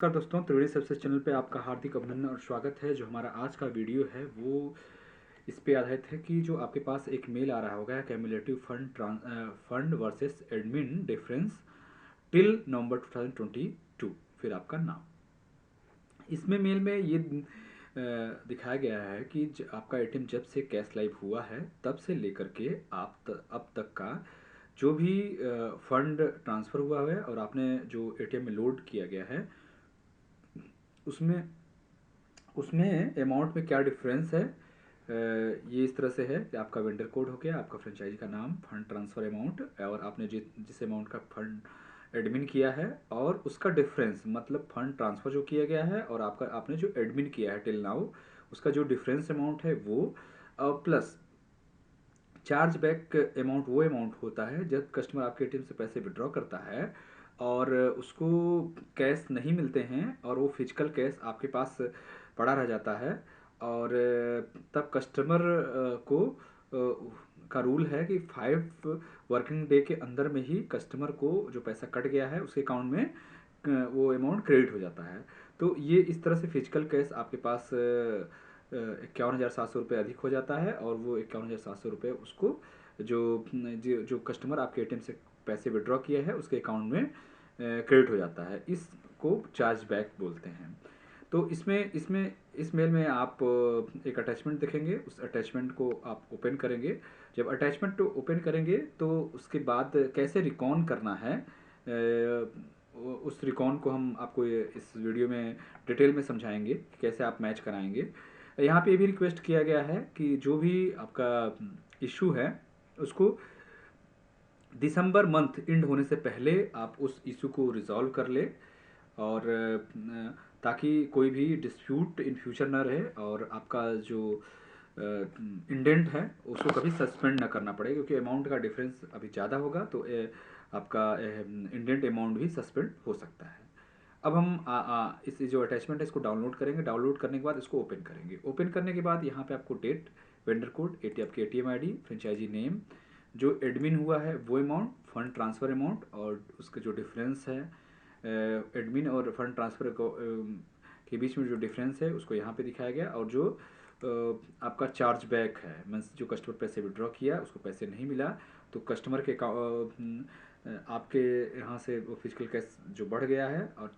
नमस्कार दोस्तों, त्रिवेणी success channel पे आपका हार्दिक अभिनंदन और स्वागत है। जो हमारा आज का वीडियो है वो इस पे आधारित है कि जो आपके पास एक मेल आ रहा होगा cumulative fund versus admin difference till November 2022, फिर आपका नाम। इसमें मेल में ये दिखाया गया है कि आपका एटीएम जब से कैश लाइव हुआ है तब से लेकर के अब तक का जो भी फंड ट्रांसफ़र हुआ है और आपने जो एटीएम में लोड किया गया है उसमें उसमें अमाउंट में क्या डिफरेंस है। ये इस तरह से है कि आपका वेंडर कोड हो गया, आपका फ्रेंचाइजी का नाम, फंड ट्रांसफ़र अमाउंट और आपने जिस अमाउंट का फंड एडमिन किया है और उसका डिफरेंस मतलब फंड ट्रांसफ़र जो किया गया है और आपने जो एडमिन किया है टिल नाउ उसका जो डिफरेंस अमाउंट है वो प्लस चार्ज बैक अमाउंट वो अमाउंट होता है जब कस्टमर आपके एटीएम से पैसे विड्रॉ करता है और उसको कैश नहीं मिलते हैं और वो फिजिकल कैश आपके पास पड़ा रह जाता है और तब कस्टमर को का रूल है कि 5 वर्किंग डे के अंदर में ही कस्टमर को जो पैसा कट गया है उसके अकाउंट में वो अमाउंट क्रेडिट हो जाता है। तो ये इस तरह से फिजिकल कैश आपके पास 51,700 रुपये अधिक हो जाता है और वो 51,700 रुपये उसको जो कस्टमर आपके एटीएम से पैसे विड्रॉ किया है उसके अकाउंट में क्रेडिट हो जाता है। इसको चार्ज बैक बोलते हैं। तो इसमें इसमें इस मेल में आप एक अटैचमेंट देखेंगे, उस अटैचमेंट को आप ओपन करेंगे। जब अटैचमेंट ओपन करेंगे तो उसके बाद कैसे रिकॉन करना है उस रिकॉन को हम आपको इस वीडियो में डिटेल में समझाएंगे कि कैसे आप मैच कराएंगे। यहाँ पे ये भी रिक्वेस्ट किया गया है कि जो भी आपका इशू है उसको दिसंबर मंथ एंड होने से पहले आप उस इशू को रिजॉल्व कर ले और ताकि कोई भी डिस्प्यूट इन फ्यूचर ना रहे और आपका जो इंडेंट है उसको कभी सस्पेंड ना करना पड़े, क्योंकि अमाउंट का डिफरेंस अभी ज़्यादा होगा तो आपका इंडेंट अमाउंट भी सस्पेंड हो सकता है। अब हम इस जो अटैचमेंट है इसको डाउनलोड करेंगे। डाउनलोड करने के बाद इसको ओपन करेंगे। ओपन करने के बाद यहाँ पे आपको डेट, वेंडर कोड, आपके एटीएम आईडी, फ्रेंचाइजी नेम, जो एडमिन हुआ है वो अमाउंट, फंड ट्रांसफ़र अमाउंट और उसका जो डिफरेंस है एडमिन और फंड ट्रांसफ़र को के बीच में जो डिफरेंस है उसको यहाँ पे दिखाया गया। और जो आपका चार्ज बैक है मीन्स जो कस्टमर पैसे विड्रॉ किया उसको पैसे नहीं मिला तो कस्टमर के आपके यहाँ से वो फिजिकल कैश जो बढ़ गया है और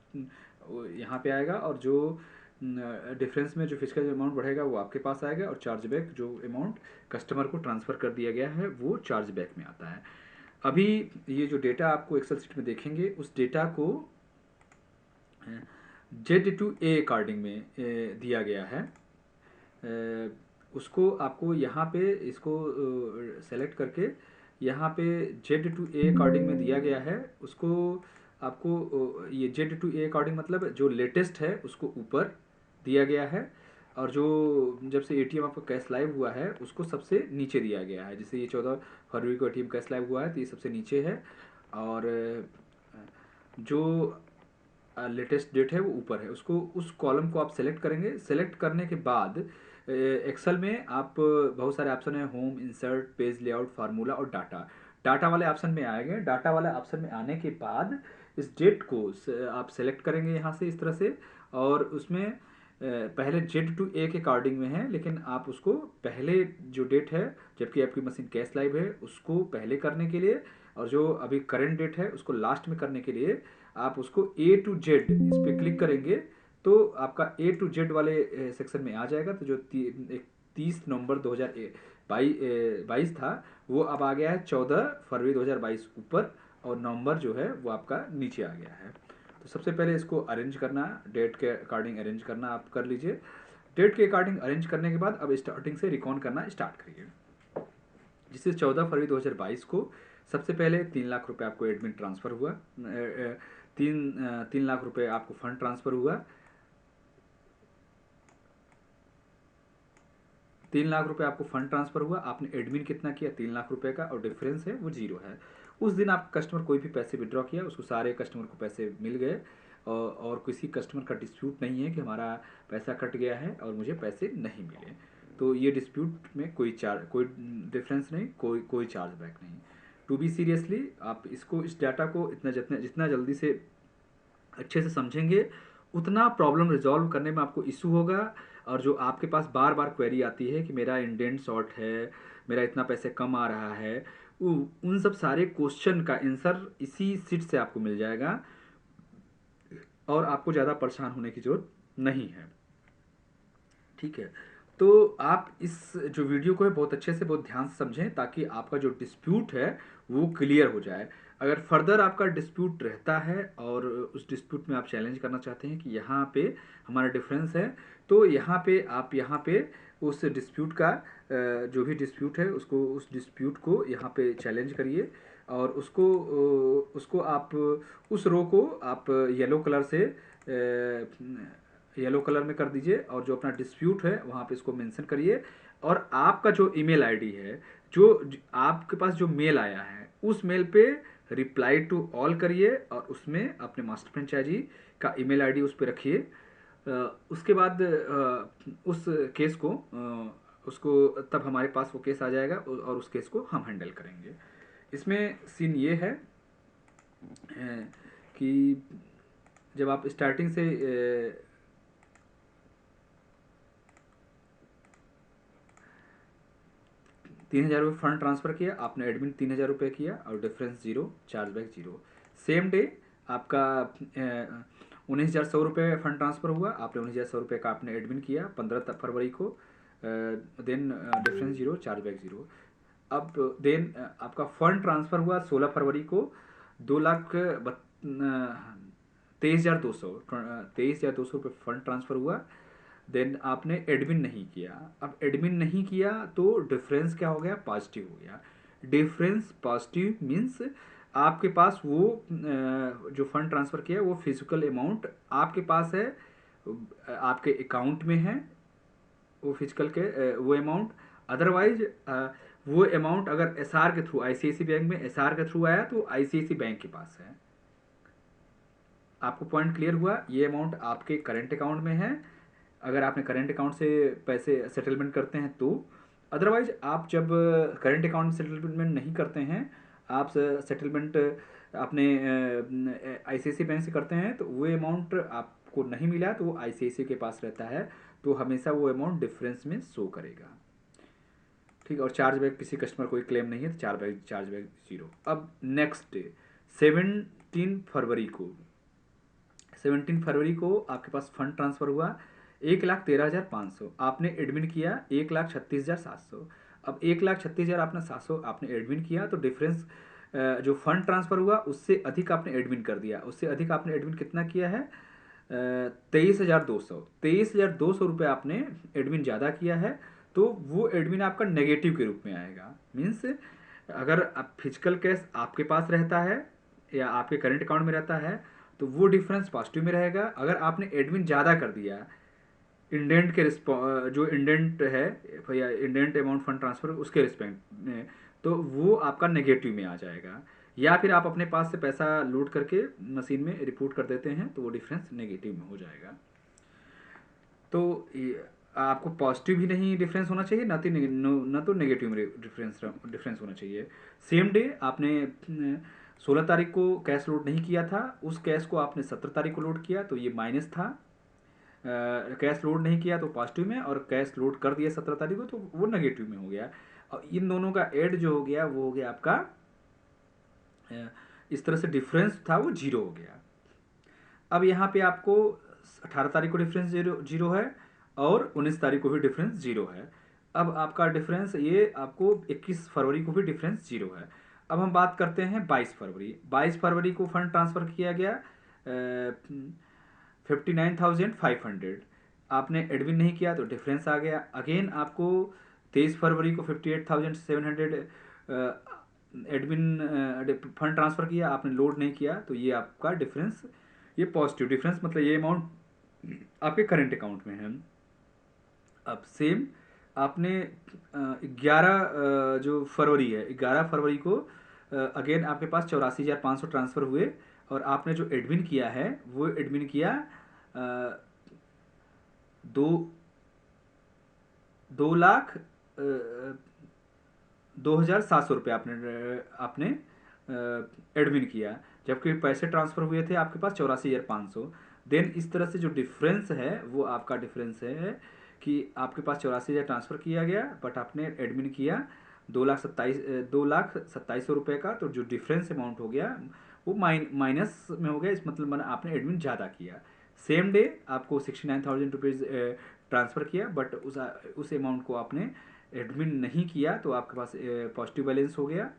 यहाँ पे आएगा और जो डिफरेंस में जो फिजिकल अमाउंट बढ़ेगा वो आपके पास आएगा और चार्ज बैक जो अमाउंट कस्टमर को ट्रांसफ़र कर दिया गया है वो चार्ज बैक में आता है। अभी ये जो डेटा आपको एक्सेल शीट में देखेंगे उस डेटा को Z/A अकॉर्डिंग में दिया गया है। उसको आपको यहाँ पे इसको सेलेक्ट करके यहाँ पे Z/A अकॉर्डिंग में दिया गया है। उसको आपको ये Z/A अकॉर्डिंग मतलब जो लेटेस्ट है उसको ऊपर दिया गया है और जो जब से एटीएम आपका कैश लाइव हुआ है उसको सबसे नीचे दिया गया है। जैसे ये 14 फरवरी को एटीएम कैश लाइव हुआ है तो ये सबसे नीचे है और जो लेटेस्ट डेट है वो ऊपर है। उसको उस कॉलम को आप सेलेक्ट करेंगे। सेलेक्ट करने के बाद एक्सेल में आप बहुत सारे ऑप्शन है, home, insert, page layout, formula और डाटा। डाटा वाले ऑप्शन में आएंगे। डाटा वाले ऑप्शन में आने के बाद इस डेट को आप सेलेक्ट करेंगे यहाँ से इस तरह से और उसमें पहले Z/A के अकॉर्डिंग में है लेकिन आप उसको पहले जो डेट है जबकि आपकी मशीन कैश लाइव है उसको पहले करने के लिए और जो अभी करंट डेट है उसको लास्ट में करने के लिए आप उसको A to Z इस पर क्लिक करेंगे तो आपका A to Z वाले सेक्शन में आ जाएगा। तो जो 30 नवंबर 2022 था वो अब आ गया है 14 फरवरी 2022 ऊपर और नवंबर जो है वो आपका नीचे आ गया है। तो सबसे पहले इसको अरेंज करना, डेट के अकॉर्डिंग अरेंज करना आप कर लीजिए। डेट के अकॉर्डिंग अरेंज करने के बाद अब स्टार्टिंग से रिकॉन करना स्टार्ट करिए। जिससे 14 फरवरी 2022 को सबसे पहले 3 लाख रुपए आपको एडमिट ट्रांसफ़र हुआ, 3 लाख रुपए आपको फंड ट्रांसफ़र हुआ। 3 लाख रुपए आपको फंड ट्रांसफ़र हुआ। आपने एडमिन कितना किया 3 लाख रुपए का और डिफरेंस है वो जीरो है। उस दिन आप कस्टमर कोई भी पैसे विड्रॉ किया उसको सारे कस्टमर को पैसे मिल गए और किसी कस्टमर का डिस्प्यूट नहीं है कि हमारा पैसा कट गया है और मुझे पैसे नहीं मिले। तो ये डिस्प्यूट में कोई डिफरेंस नहीं, कोई चार्ज बैक नहीं। टू बी सीरियसली आप इसको इस डाटा को इतना जितना जितना जल्दी से अच्छे से समझेंगे उतना प्रॉब्लम रिजॉल्व करने में आपको इशू होगा। और जो आपके पास बार बार क्वेरी आती है कि मेरा इंडेंट शॉर्ट है, मेरा इतना पैसे कम आ रहा है, उन सब सारे क्वेश्चन का आंसर इसी सीट से आपको मिल जाएगा और आपको ज़्यादा परेशान होने की ज़रूरत नहीं है। ठीक है, तो आप इस जो वीडियो को है बहुत अच्छे से बहुत ध्यान से समझें ताकि आपका जो डिस्प्यूट है वो क्लियर हो जाए। अगर फर्दर आपका डिस्प्यूट रहता है और उस डिस्प्यूट में आप चैलेंज करना चाहते हैं कि यहाँ पे हमारा डिफरेंस है, तो यहाँ पे आप यहाँ पे उस डिस्प्यूट का जो भी डिस्प्यूट है उसको उस डिस्प्यूट को यहाँ पे चैलेंज करिए और उसको आप उस रो को आप येलो कलर से येलो कलर में कर दीजिए और जो अपना डिस्प्यूट है वहाँ पे इसको मेंशन करिए। और आपका जो ईमेल आईडी है, आपके पास जो मेल आया है उस मेल पे रिप्लाई टू ऑल करिए और उसमें अपने मास्टर फ्रेंचाइजी का ईमेल आईडी उस पर रखिए। उसके बाद उस केस को उसको तब हमारे पास वो केस आ जाएगा और उस केस को हम हैंडल करेंगे। इसमें सीन ये है कि जब आप स्टार्टिंग से 3,000 रुपये फंड ट्रांसफ़र किया आपने, एडमिन 3,000 रुपये किया और difference zero, chargeback zero. Same day आपका 19,100 रुपये फंड ट्रांसफ़र हुआ, आपने 19,100 रुपये का आपने एडमिन किया 15 फरवरी को, then difference zero, chargeback zero. अब देन आपका फंड ट्रांसफ़र हुआ 16 फरवरी को 2,23,200 फंड ट्रांसफ़र हुआ। देन आपने एडमिन नहीं किया। अब एडमिन नहीं किया तो डिफरेंस क्या हो गया, पॉजिटिव हो गया। डिफरेंस पॉजिटिव मीन्स आपके पास वो जो फंड ट्रांसफ़र किया वो फिजिकल अमाउंट आपके पास है, आपके अकाउंट में है वो फिजिकल के वो अमाउंट। अदरवाइज वो अमाउंट अगर एसआर के थ्रू, आईसीआईसी बैंक में एसआर के थ्रू आया तो आईसीआईसी बैंक के पास है। आपको पॉइंट क्लियर हुआ? ये अमाउंट आपके करंट अकाउंट में है अगर आपने करंट अकाउंट से पैसे सेटलमेंट करते हैं तो। अदरवाइज आप जब करंट अकाउंट में सेटलमेंट नहीं करते हैं, आप सेटलमेंट अपने आईसीआईसी बैंक से करते हैं तो वो अमाउंट आपको नहीं मिला तो वो आईसीआईसी के पास रहता है, तो हमेशा वो अमाउंट डिफरेंस में शो करेगा। ठीक है, और चार्जबैक किसी कस्टमर कोई क्लेम नहीं है तो चार्जबैक जीरो। अब नेक्स्ट डे 17 फरवरी को आपके पास फंड ट्रांसफ़र हुआ 1,13,500, आपने एडमिन किया 1,36,700। अब 1,36,000 आपने 700 आपने एडमिन किया तो डिफरेंस जो फंड ट्रांसफ़र हुआ उससे अधिक आपने एडमिन कर दिया। उससे अधिक आपने एडमिन कितना किया है, 23,200 आपने एडमिन ज़्यादा किया है, तो वो एडमिन आपका नेगेटिव के रूप में आएगा। मीन्स अगर आप फिजिकल कैश आपके पास रहता है या आपके करंट अकाउंट में रहता है तो वो डिफरेंस पॉजिटिव में रहेगा। अगर आपने एडमिन ज़्यादा कर दिया इंडेंट के जो इंडेंट है या इंडेंट अमाउंट फंड ट्रांसफ़र उसके रिस्पेक्ट में, तो वो आपका नेगेटिव में आ जाएगा। या फिर आप अपने पास से पैसा लोड करके मशीन में रिपोर्ट कर देते हैं तो वो डिफरेंस नेगेटिव में हो जाएगा। तो आपको पॉजिटिव भी नहीं डिफरेंस होना चाहिए ना तो नेगेटिव में डिफरेंस होना चाहिए। सेम डे आपने 16 तारीख को कैश लोड नहीं किया था, उस कैश को आपने 17 तारीख को लोड किया तो ये माइनस था। कैश लोड नहीं किया तो पॉजिटिव में, और कैश लोड कर दिया 17 तारीख को तो वो नेगेटिव में हो गया। और इन दोनों का ऐड जो हो गया वो हो गया आपका इस तरह से डिफरेंस था वो जीरो हो गया। अब यहाँ पे आपको 18 तारीख को डिफरेंस जीरो है और 19 तारीख को भी डिफरेंस जीरो है। अब आपका डिफरेंस ये आपको 21 फरवरी को भी डिफरेंस जीरो है। अब हम बात करते हैं 22 फरवरी को फंड ट्रांसफ़र किया गया 59,500, आपने एडमिन नहीं किया तो डिफरेंस आ गया। अगेन आपको 23 फरवरी को 58,700 एडमिन फंड ट्रांसफ़र किया, आपने लोड नहीं किया तो ये आपका डिफरेंस, ये पॉजिटिव डिफरेंस मतलब ये अमाउंट आपके करंट अकाउंट में है। अब सेम आपने 11 जो फरवरी है 11 फरवरी को अगेन आपके पास 84,500 ट्रांसफ़र हुए और आपने जो एडमिन किया है वो एडमिन किया दो 2,02,700 आपने एडमिन किया, जबकि पैसे ट्रांसफ़र हुए थे आपके पास 84,500। देन इस तरह से जो डिफरेंस है वो आपका डिफरेंस है कि आपके पास 84,000 ट्रांसफ़र किया गया, बट आपने एडमिन किया 2,27,000 का, तो जो डिफरेंस अमाउंट हो गया वो माइनस में हो गया। इस मतलब मैंने आपने एडमिन ज़्यादा किया। सेम डे आपको 69,000 रुपीज़ ट्रांसफ़र किया, बट उस अमाउंट को आपने एडमिन नहीं किया, तो आपके पास पॉजिटिव बैलेंस हो गया।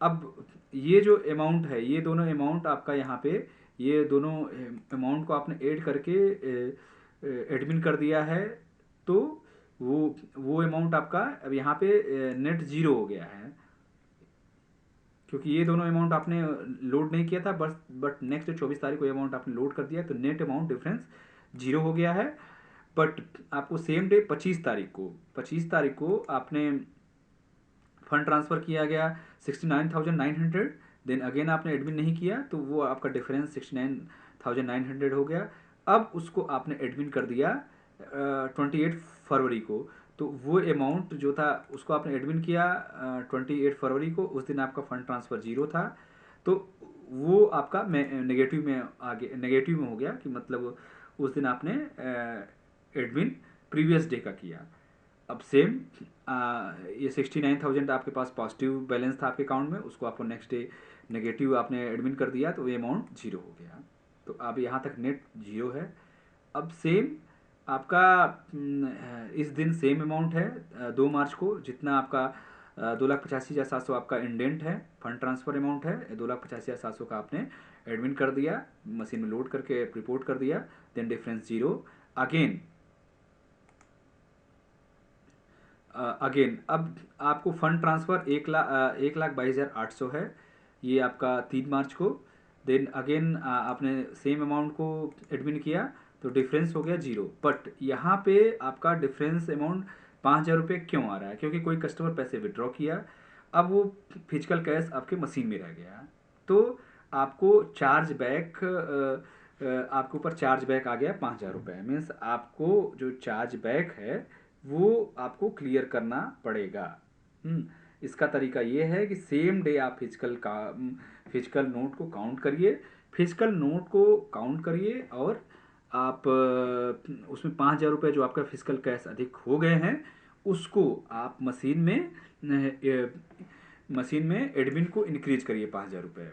अब ये जो अमाउंट है, ये दोनों अमाउंट आपका यहाँ पे, ये दोनों अमाउंट को आपने ऐड करके एडमिन कर दिया है, तो वो अमाउंट आपका अब यहाँ पे नेट ज़ीरो हो गया है, क्योंकि ये दोनों अमाउंट आपने लोड नहीं किया था, बस बट नेक्स्ट 24 तारीख को अमाउंट आपने लोड कर दिया, तो नेट अमाउंट डिफरेंस जीरो हो गया है। बट आपको सेम डे 25 तारीख को आपने फंड ट्रांसफ़र किया गया 69,900, देन अगेन आपने एडमिन नहीं किया, तो वो आपका डिफरेंस 69,900 हो गया। अब उसको आपने एडमिन कर दिया 28 फरवरी को, तो वो अमाउंट जो था उसको आपने एडमिन किया 28 फरवरी को। उस दिन आपका फंड ट्रांसफ़र जीरो था, तो वो आपका नेगेटिव में नेगेटिव में हो गया, कि मतलब उस दिन आपने एडमिन प्रीवियस डे का किया। अब सेम ये 69,000 आपके पास पॉजिटिव बैलेंस था आपके अकाउंट में, उसको आपको नेक्स्ट डे नेगेटिव आपने एडमिन कर दिया, तो ये अमाउंट जीरो हो गया। तो अब यहाँ तक नेट जीरो है। अब सेम आपका इस दिन सेम अमाउंट है 2 मार्च को, जितना आपका 2,85,700 आपका इंडेंट है, फंड ट्रांसफ़र अमाउंट है 2,85,700 का आपने एडमिन कर दिया, मशीन में लोड करके रिपोर्ट कर दिया, देन डिफरेंस जीरो। अगेन अब आपको फंड ट्रांसफ़र 1,22,800 है, ये आपका 3 मार्च को। देन अगेन आपने सेम अमाउंट को एडमिन किया, तो डिफरेंस हो गया जीरो। बट यहाँ पे आपका डिफरेंस अमाउंट 5,000 रुपये क्यों आ रहा है? क्योंकि कोई कस्टमर पैसे विड्रॉ किया, अब वो फिजिकल कैश आपके मशीन में रह गया, तो आपको चार्ज बैक आपके ऊपर चार्ज बैक आ गया 5,000 रुपये। मीन्स आपको जो चार्ज बैक है वो आपको क्लियर करना पड़ेगा। इसका तरीका ये है कि सेम डे आप फिजिकल नोट को काउंट करिए, और आप उसमें 5,000 रुपये जो आपका फिजिकल कैश अधिक हो गए हैं, उसको आप मशीन में एडमिन को इंक्रीज करिए 5,000 रुपये,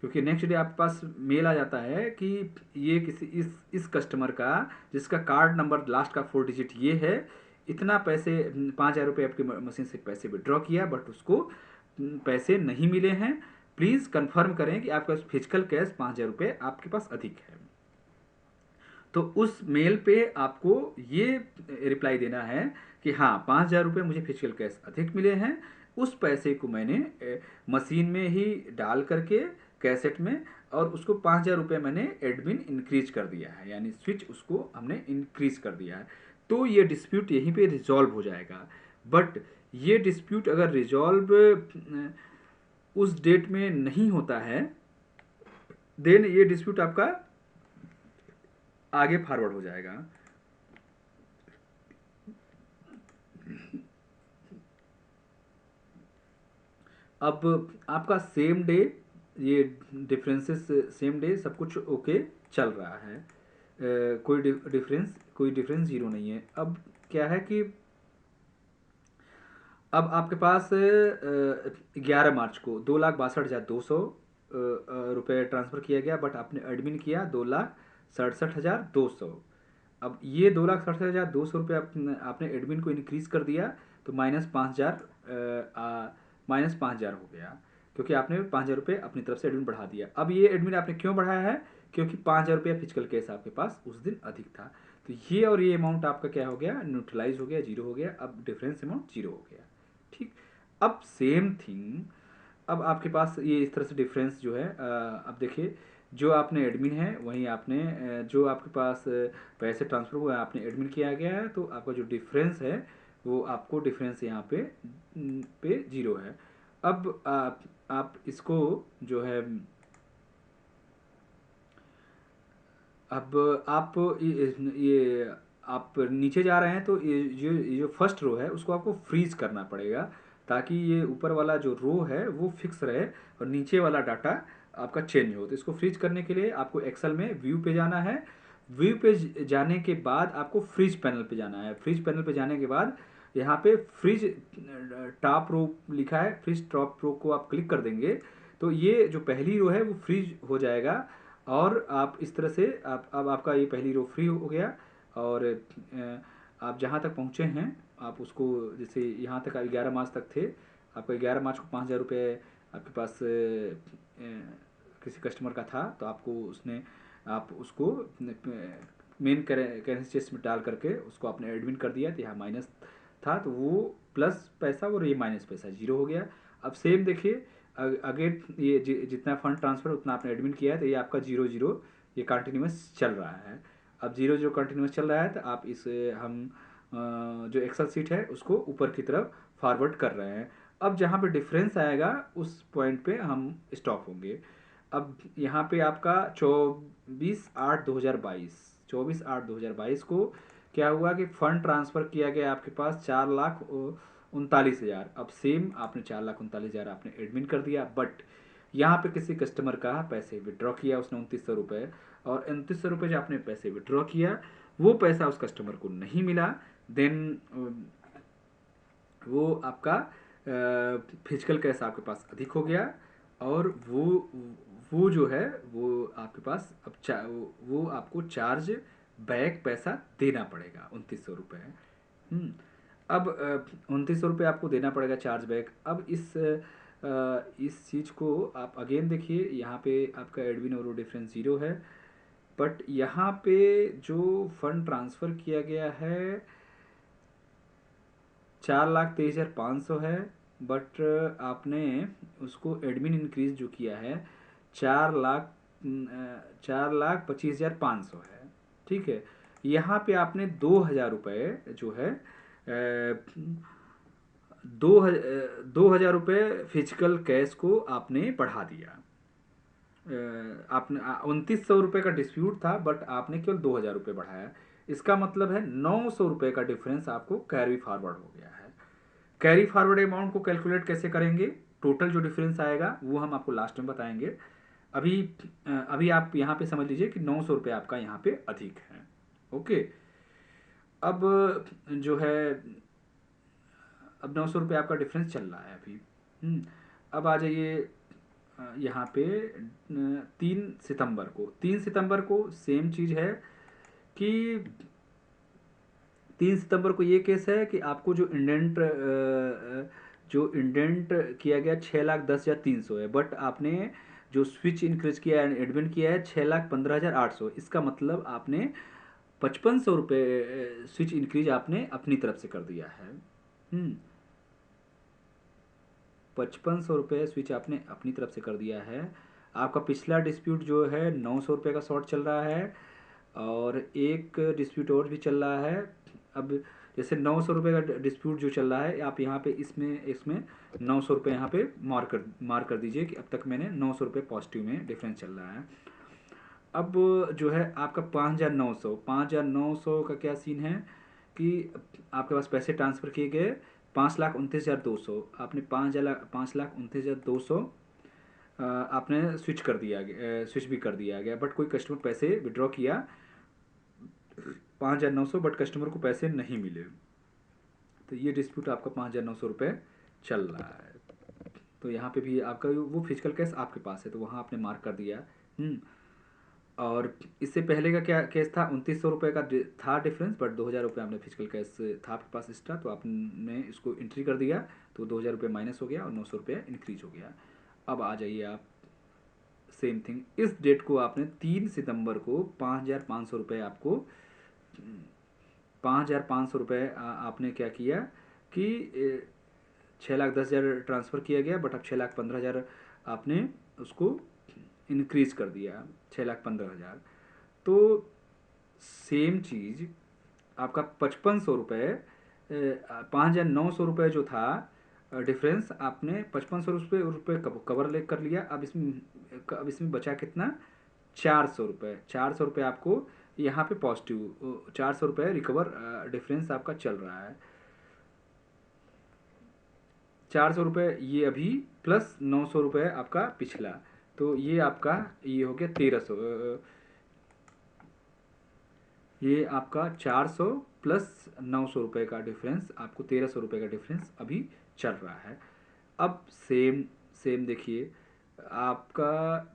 क्योंकि नेक्स्ट डे आपके पास मेल आ जाता है कि ये किसी इस कस्टमर का, जिसका कार्ड नंबर लास्ट का 4 डिजिट ये है, इतना पैसे 5,000 रुपये आपकी मशीन से पैसे विड्रॉ किया, बट उसको पैसे नहीं मिले हैं। प्लीज़ कंफर्म करें कि आपके पास फिजिकल कैश 5,000 रुपये आपके पास अधिक है। तो उस मेल पे आपको ये रिप्लाई देना है कि हाँ, 5,000 रुपये मुझे फिजिकल कैश अधिक मिले हैं, उस पैसे को मैंने मशीन में ही डाल करके कैसेट में, और उसको 5,000 रुपये मैंने एडमिन इंक्रीज कर दिया है, यानी स्विच उसको हमने इंक्रीज कर दिया है। तो ये डिस्प्यूट यहीं पे रिजॉल्व हो जाएगा। बट ये डिस्प्यूट अगर रिजॉल्व उस डेट में नहीं होता है, देन ये डिस्प्यूट आपका आगे फॉरवर्ड हो जाएगा। अब आपका सेम डे ये डिफरेंसेस सेम डे सब कुछ ओके चल रहा है, कोई डिफरेंस जीरो नहीं है। अब क्या है कि अब आपके पास 11 मार्च को 2,62,200 रुपये ट्रांसफ़र किया गया, बट आपने एडमिन किया 2,67,200। अब ये 2,67,200 रुपये आपने एडमिन को इंक्रीज़ कर दिया, तो -5,000 हो गया, क्योंकि आपने 5,000 रुपये अपनी तरफ से एडमिन बढ़ा दिया। अब ये एडमिन आपने क्यों बढ़ाया है? क्योंकि 5,000 रुपये फिजिकल केस आपके पास उस दिन अधिक था, तो ये और ये अमाउंट आपका क्या हो गया? न्यूट्रलाइज हो गया, जीरो हो गया। अब डिफरेंस अमाउंट जीरो हो गया। ठीक। अब सेम थिंग, अब आपके पास ये इस तरह से डिफरेंस जो है, अब देखिए, जो आपने एडमिन है वहीं आपने जो आपके पास पैसे ट्रांसफ़र हुआ है आपने एडमिन किया गया है, तो आपका जो डिफरेंस है वो आपको डिफरेंस यहाँ पे जीरो है। अब आप इसको जो है, अब आप ये आप नीचे जा रहे हैं, तो ये जो फर्स्ट रो है उसको आपको फ्रीज करना पड़ेगा, ताकि ये ऊपर वाला जो रो है वो फिक्स रहे और नीचे वाला डाटा आपका चेंज हो। तो इसको फ्रीज करने के लिए आपको एक्सेल में व्यू पे जाना है। व्यू पे जाने के बाद आपको फ्रीज पैनल पे जाना है। फ्रीज पैनल पे जाने के बाद यहाँ पे फ्रीज टॉप रो लिखा है, फ्रीज टॉप रो को आप क्लिक कर देंगे तो ये जो पहली रो है वो फ्रीज हो जाएगा। और आप इस तरह से आप अब आपका ये पहली रो फ्री हो गया। और आप जहाँ तक पहुँचे हैं आप उसको, जैसे यहाँ तक 11 मार्च तक थे, आपका 11 मार्च को 5,000 रुपये आपके पास किसी कस्टमर का था, तो आपको उसने आप उसको मेन करेंसी चेस्ट में डाल करके उसको आपने एडमिन कर दिया, तो यहाँ माइनस था तो वो प्लस पैसा और ये माइनस पैसा, जीरो हो गया। अब सेम देखिए अगेन ये जितना फंड ट्रांसफ़र उतना आपने एडमिन किया है तो ये आपका जीरो जीरो ये कंटिन्यूस चल रहा है। अब जीरो जीरो कंटिन्यूस चल रहा है तो आप इस हम जो एक्सेल सीट है उसको ऊपर की तरफ फॉरवर्ड कर रहे हैं। अब जहाँ पे डिफरेंस आएगा उस पॉइंट पे हम स्टॉप होंगे। अब यहाँ पे आपका 24/8/2022 24/8/2022 को क्या हुआ कि फ़ंड ट्रांसफ़र किया गया आपके पास 4,39,000। अब सेम आपने 4,39,000 आपने एडमिन कर दिया, बट यहाँ पे किसी कस्टमर का पैसे विड्रॉ किया उसने 2,900 रुपये, और 2,900 रुपये जो आपने पैसे विड्रॉ किया वो पैसा उस कस्टमर को नहीं मिला। देन वो आपका फिजिकल कैश आपके पास अधिक हो गया, और वो जो है वो आपके पास अब वो आपको चार्ज बैक पैसा देना पड़ेगा 2,900 रुपये। अब 2,900 रुपये आपको देना पड़ेगा चार्ज बैक। अब इस चीज़ को आप अगेन देखिए, यहाँ पे आपका एडमिन और वो डिफरेंस ज़ीरो है, बट यहाँ पे जो फंड ट्रांसफ़र किया गया है 4,23,500 है, बट आपने उसको एडमिन इंक्रीज जो किया है 4,25,500 है। ठीक है, यहाँ पे आपने 2,000 रुपये जो है 2,000 रुपये फिजिकल कैश को आपने बढ़ा दिया। आपने 2,900 रुपये का डिस्प्यूट था बट आपने केवल 2,000 रुपये बढ़ाया। इसका मतलब है 900 रुपये का डिफरेंस आपको कैरी फॉरवर्ड हो गया है। कैरी फॉरवर्ड अमाउंट को कैलकुलेट कैसे करेंगे, टोटल जो डिफरेंस आएगा वो हम आपको लास्ट में बताएंगे। अभी अभी आप यहाँ पे समझ लीजिए कि 900 रुपये आपका यहाँ पे अधिक है। ओके, अब जो है अब 900 रुपये आपका डिफरेंस चल रहा है अभी। अब आ जाइए यहाँ पे 3 सितंबर को सेम चीज़ है कि 3 सितंबर को ये केस है कि आपको जो इंडेंट किया गया 6,10,300 है, बट आपने जो स्विच इंक्रीज किया है एडमिन किया है 6,15,800। इसका मतलब आपने 5,500 रुपये स्विच इंक्रीज आपने अपनी तरफ से कर दिया है। 5,500 रुपये स्विच आपने अपनी तरफ से कर दिया है। आपका पिछला डिस्प्यूट जो है 900 रुपये का शॉर्ट चल रहा है, और एक डिस्प्यूट और भी चल रहा है। अब जैसे 900 रुपये का डिस्प्यूट जो चल रहा है, आप यहाँ पे इसमें 900 रुपये यहाँ पे मार्क कर दीजिए कि अब तक मैंने 900 रुपये पॉजिटिव में डिफरेंस चल रहा है। अब जो है आपका 5,900 का क्या सीन है कि आपके पास पैसे ट्रांसफ़र किए गए 5,29,200, आपने 5,29,200 आपने स्विच भी कर दिया गया, बट कोई कस्टमर पैसे विड्रॉ किया 5,900, बट कस्टमर को पैसे नहीं मिले, तो ये डिस्प्यूट आपका 5,900 रुपये चल रहा है। तो यहाँ पे भी आपका वो फिजिकल कैश आपके पास है तो वहाँ आपने मार्क कर दिया। और इससे पहले का क्या केस था, 2,900 रुपये का था डिफरेंस, बट 2,000 रुपये आपने फिजिकल कैश था आपके पास एक्स्ट्रा, तो आपने इसको एंट्री कर दिया तो 2,000 रुपये माइनस हो गया और 900 रुपये इंक्रीज हो गया। अब आ जाइए आप सेम थिंग, इस डेट को आपने 3 सितंबर को 5,500 रुपये आपको 5,500 रुपये आपने क्या किया कि 6,10,000 ट्रांसफ़र किया गया, बट अब 6,15,000 आपने उसको इंक्रीज कर दिया 6,15,000। तो सेम चीज़ आपका 5,500 रुपये 5,900 रुपये जो था डिफरेंस, आपने 5,500 रुपये कवर कर लिया। अब इसमें बचा कितना, 400 रुपये। 400 रुपये आपको यहाँ पे पॉजिटिव 400 रुपये रिकवर डिफरेंस आपका चल रहा है। 400 रुपये ये अभी प्लस 900 रुपये आपका पिछला, तो ये आपका ये हो गया 1300। ये आपका 400 प्लस 900 रुपये का डिफरेंस, आपको 1300 रुपये का डिफरेंस अभी चल रहा है। अब सेम सेम देखिए, आपका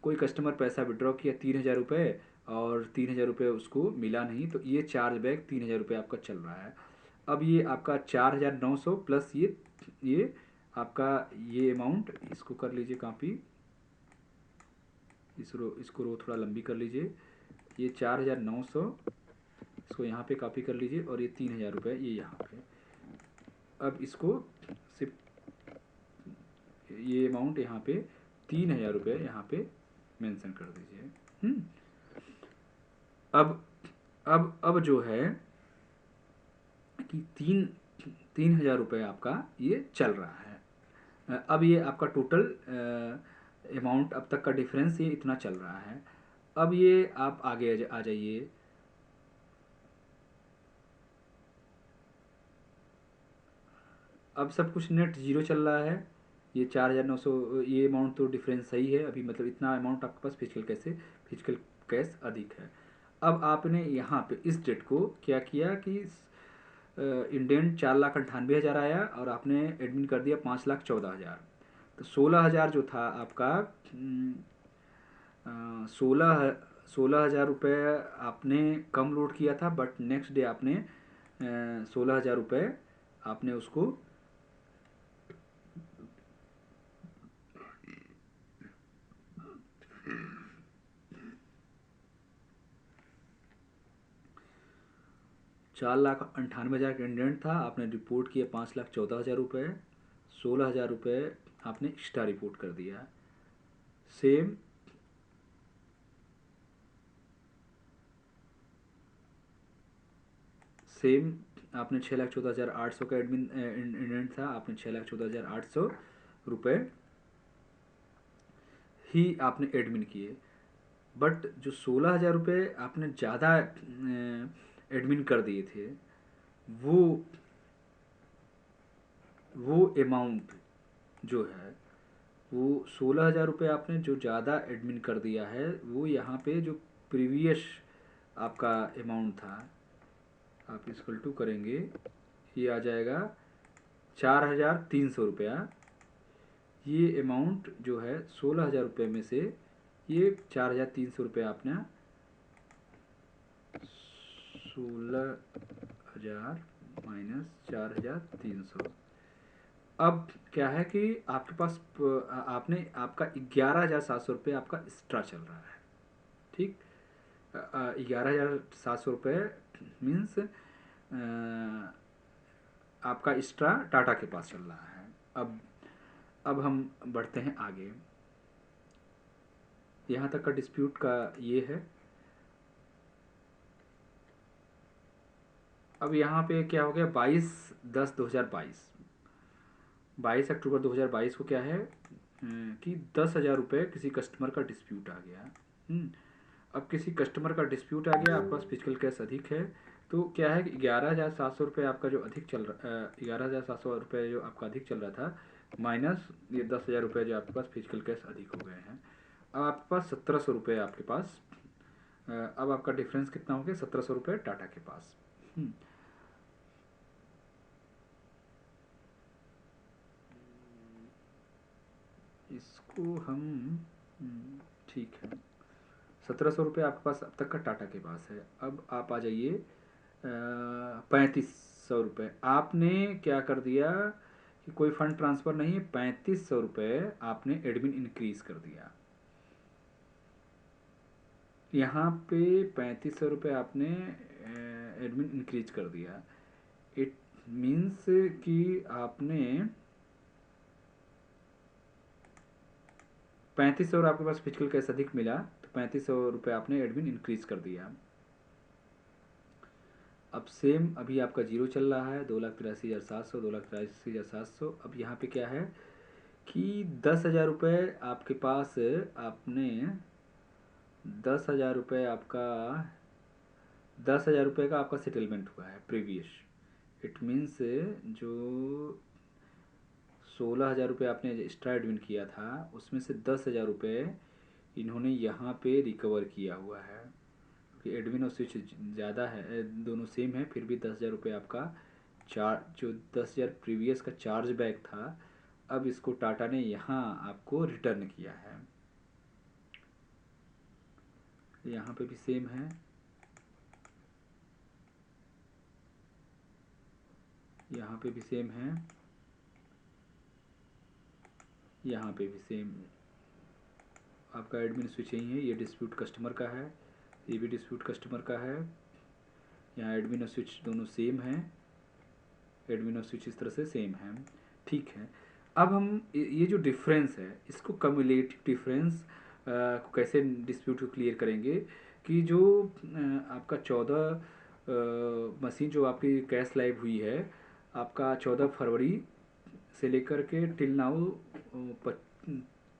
कोई कस्टमर पैसा विड्रॉ किया 3000 रुपये, और 3000 रुपये उसको मिला नहीं, तो ये चार्ज बैक 3000 रुपये आपका चल रहा है। अब ये आपका 4900 प्लस ये आपका ये अमाउंट, इसको कर लीजिए कॉपी, इसको रो थोड़ा लंबी कर लीजिए। ये 4900, इसको यहाँ पे कॉपी कर लीजिए, और ये 3000 रुपये ये यहाँ पे। अब इसको सिर्फ ये अमाउंट यहाँ पे 3000 रुपये यहाँ पे मेंशन कर दीजिए। अब जो है कि 3000 रुपये आपका ये चल रहा है। अब ये आपका टोटल अमाउंट अब तक का डिफरेंस ये इतना चल रहा है। अब ये आप आगे आ जाइए। अब सब कुछ नेट जीरो चल रहा है। ये 4900, ये अमाउंट तो डिफरेंस सही है अभी, मतलब इतना अमाउंट आपके पास फिजिकल कैश अधिक है। अब आपने यहाँ पे इस डेट को क्या किया कि इंडेंट 4,98,000 आया, और आपने एडमिन कर दिया 5,14,000। तो 16,000 जो था आपका, 16,000 रुपये आपने कम लोड किया था, बट नेक्स्ट डे आपने 16,000 रुपये आपने उसको 4,98,000 का इंडेंट था, आपने रिपोर्ट किया 5,14,000 रुपये। 16,000 रुपये आपने एक्स्ट्रा रिपोर्ट कर दिया। सेम सेम आपने 6,14,800 का एडमिन इंडेंट था, आपने 6,14,800 रुपये ही आपने एडमिन किए। बट जो 16,000 रुपये आपने ज़्यादा एडमिन कर दिए थे, वो अमाउंट जो है, वो 16,000 रुपये आपने जो ज़्यादा एडमिन कर दिया है, वो यहाँ पे जो प्रीवियस आपका अमाउंट था, आप इसको टू करेंगे, ये आ जाएगा 4,300 रुपया। ये अमाउंट जो है 16,000 रुपये में से ये 4,300 रुपये आपने 16,000 माइनस 4,300। अब क्या है कि आपके पास आपने आपका 11,700 रुपये आपका एक्स्ट्रा चल रहा है। ठीक, 11,700 रुपये मीन्स आपका एक्स्ट्रा टाटा के पास चल रहा है। अब हम बढ़ते हैं आगे। यहाँ तक का डिस्प्यूट का ये है। अब यहाँ पे क्या हो गया, 22/10/2022, 22 अक्टूबर 2022 को क्या है कि 10,000 रुपये किसी कस्टमर का डिस्प्यूट आ गया। अब किसी कस्टमर का डिस्प्यूट आ गया, आपके पास फिजिकल कैश अधिक है, तो क्या है कि 11,700 रुपये आपका जो अधिक चल रहा 11,700 रुपये जो आपका अधिक चल रहा था, माइनस ये 10,000 रुपये जो आपके पास फिजिकल कैश अधिक हो गए हैं। अब आपके पास 1,700 रुपये आपके पास, अब आपका डिफरेंस कितना हो गया, 1,700 रुपये टाटा के पास। इसको हम ठीक है, 1,700 रुपये आपके पास अब तक का टाटा के पास है। अब आप आ जाइए 3,500 रुपये आपने क्या कर दिया कि कोई फंड ट्रांसफ़र नहीं है, 3,500 रुपये आपने एडमिन इंक्रीज कर दिया। यहाँ पे 3,500 रुपये आपने एडमिन इंक्रीज कर दिया। इट मीन्स कि आपने 3,500 और आपके पास फिजिकल कैश अधिक मिला, तो 3,500 रुपये आपने एडमिन इंक्रीज कर दिया। अब सेम अभी आपका जीरो चल रहा है, 2,83,700, 2,83,700। अब यहाँ पे क्या है कि 10,000 रुपये आपके पास, आपने 10,000 रुपये आपका 10,000 रुपये का आपका सेटलमेंट हुआ है प्रीवियस। इट मीन्स जो 16,000 रुपये आपने एक्स्ट्रा एडमिन किया था, उसमें से 10,000 रुपये इन्होंने यहाँ पे रिकवर किया हुआ है, क्योंकि एडमिन और स्विच ज़्यादा है, दोनों सेम है, फिर भी 10,000 रुपये आपका जो 10,000 प्रीवियस का चार्ज बैक था, अब इसको टाटा ने यहाँ आपको रिटर्न किया है। यहाँ पे भी सेम है, यहाँ पे भी सेम है, यहाँ पे भी सेम। आपका एडमिन स्विच यही है, ये डिस्प्यूट कस्टमर का है, ये भी डिस्प्यूट कस्टमर का है। यहाँ एडमिन और स्विच दोनों सेम हैं, एडमिन और स्विच इस तरह से सेम है। ठीक है, अब हम ये जो डिफरेंस है इसको कम्युलेटिव डिफरेंस को कैसे डिस्प्यूट को क्लियर करेंगे कि जो आपका 14 मशीन जो आपकी कैश लाइव हुई है आपका 14 फरवरी से लेकर के टिल नाउ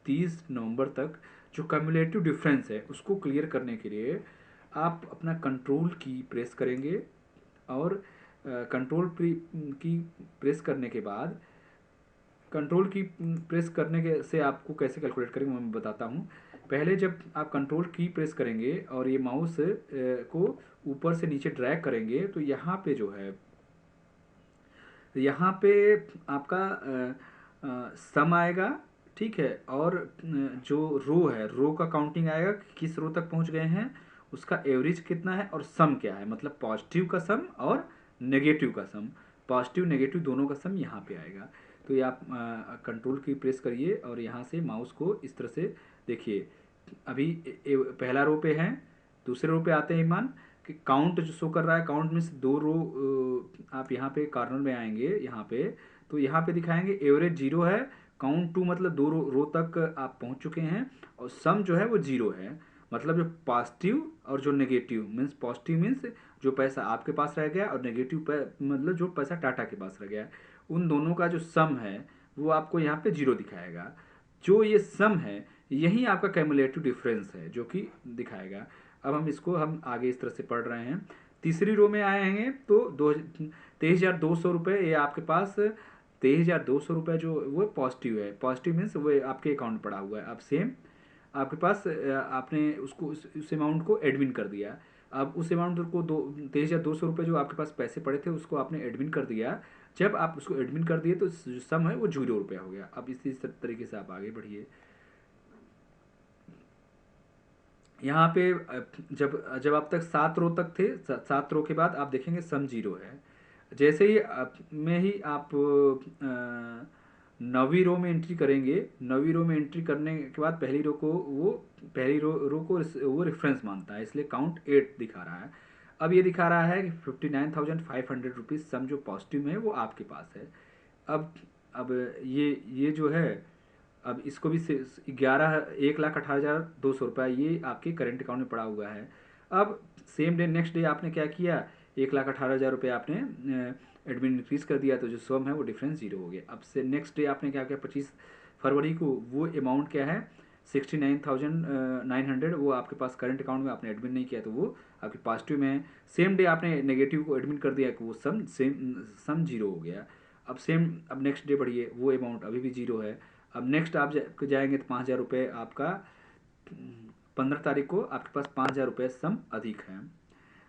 30 नवंबर तक, जो कम्युलेटिव डिफरेंस है उसको क्लियर करने के लिए आप अपना कंट्रोल की प्रेस करेंगे, और कंट्रोल की प्रेस करने के बाद कंट्रोल की प्रेस करने के से आपको कैसे कैलकुलेट करेंगे मैं बताता हूँ। पहले जब आप कंट्रोल की प्रेस करेंगे और ये माउस को ऊपर से नीचे ड्रैग करेंगे तो यहाँ पे जो है, यहाँ पे आपका सम आएगा, ठीक है, और जो रो है रो का काउंटिंग आएगा कि किस रो तक पहुँच गए हैं, उसका एवरेज कितना है और सम क्या है, मतलब पॉजिटिव का सम और नेगेटिव का सम, पॉजिटिव नेगेटिव दोनों का सम यहाँ पे आएगा। तो ये आप कंट्रोल की प्रेस करिए और यहाँ से माउस को इस तरह से देखिए, अभी पहला रो पे है, दूसरे रो पे आते हैं ईमान कि काउंट जो शो कर रहा है, काउंट में से 2 रो आप यहाँ पे कॉर्नर में आएंगे यहाँ पे, तो यहाँ पे दिखाएंगे एवरेज 0 है, काउंट 2 मतलब 2 रो तक आप पहुँच चुके हैं, और सम जो है वो 0 है, मतलब जो पॉजिटिव और जो नेगेटिव मीन्स, पॉजिटिव मीन्स जो पैसा आपके पास रह गया और नेगेटिव मतलब जो पैसा टाटा के पास रह गया, उन दोनों का जो सम है वो आपको यहाँ पे 0 दिखाएगा। जो ये सम है यही आपका कैमुलेटिव डिफरेंस है जो कि दिखाएगा। अब हम इसको हम आगे इस तरह से पढ़ रहे हैं। तीसरी रो में आएंगे तो 23,200 रुपये ये आपके पास 23,200 रुपये जो वो पॉजिटिव है, पॉजिटिव मीन्स वो आपके अकाउंट पड़ा हुआ है। अब सेम आपके पास आपने उसको उस अमाउंट को एडमिन कर दिया, अब उस अमाउंट को 23,200 रुपये जो आपके पास पैसे पड़े थे उसको आपने एडमिन कर दिया। जब आप उसको एडमिन कर दिए तो जो सम है वो 0 रुपया हो गया। अब इसी तरीके से आप आगे बढ़िए। यहाँ पे जब जब आप तक 7 रो तक थे, 7 रो के बाद आप देखेंगे सम 0 है। जैसे ही में ही आप 9वीं रो में एंट्री करेंगे, 9वीं रो में एंट्री करने के बाद पहली रो को पहली रो को वो रेफरेंस मानता है, इसलिए काउंट 8 दिखा रहा है। अब ये दिखा रहा है कि 59,500 रुपीज़ सम जो पॉजिटिव में है वो आपके पास है। अब ये जो है, अब इसको भी 1,18,200 रुपये ये आपके करेंट अकाउंट में पड़ा हुआ है। अब सेम डे नेक्स्ट डे आपने क्या किया, 1,18,000 रुपये आपने एडमिन इंक्रीज कर दिया, तो जो सम है वो डिफरेंस 0 हो गया। अब से नेक्स्ट डे आपने क्या किया, 25 फरवरी को वो अमाउंट क्या है 69,900, वो आपके पास करंट अकाउंट में आपने एडमिन नहीं किया तो वो आपके पॉजिटिव में है। सेम डे आपने नेगेटिव को एडमिन कर दिया कि वो सम 0 हो गया। अब नेक्स्ट डे बढ़िए, वो अमाउंट अभी भी 0 है। अब नेक्स्ट आप जाएंगे तो 5,000 रुपये आपका 15 तारीख को आपके पास 5,000 रुपये सम अधिक है।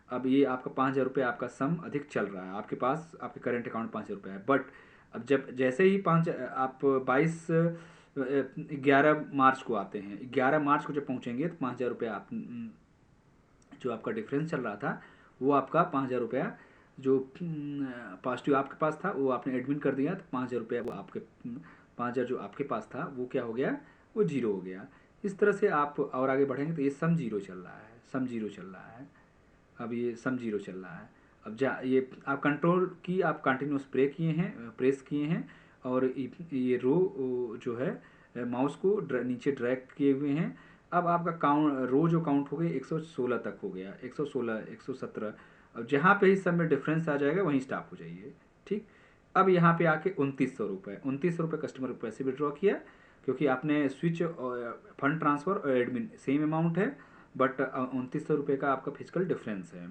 अब ये आपका 5,000 रुपये आपका सम अधिक चल रहा है, आपके पास आपके करंट अकाउंट 5,000 रुपये है। बट अब जैसे ही आप 11 मार्च को आते हैं, 11 मार्च को जब पहुँचेंगे तो 5,000 रुपये आप जो आपका डिफरेंस चल रहा था वो आपका 5,000 रुपया जो पॉजिटिव आपके पास था वो आपने एडमिन कर दिया, तो 5,000 रुपया वो आपके 5,000 जो आपके पास था वो क्या हो गया, वो 0 हो गया। इस तरह से आप और आगे बढ़ेंगे तो ये सम 0 चल रहा है, सम 0 चल रहा है। अब ये सम 0 चल रहा है। अब ये आप कंट्रोल की आप कंटिन्यूस प्रेस किए हैं और ये रो जो है माउस को नीचे ड्रैग किए हुए हैं। अब आपका काउंट रो जो काउंट हो गई 116 तक हो गया, 116 117। अब जहाँ पे ही सब में डिफरेंस आ जाएगा वहीं स्टॉप हो जाइए, ठीक। अब यहाँ पे आके 2900 रुपये, 2900 रुपये कस्टमर को पैसे विड्रॉ किया, क्योंकि आपने स्विच फंड ट्रांसफ़र और एडमिन सेम अमाउंट है, बट 2900 रुपये का आपका फिजिकल डिफरेंस है,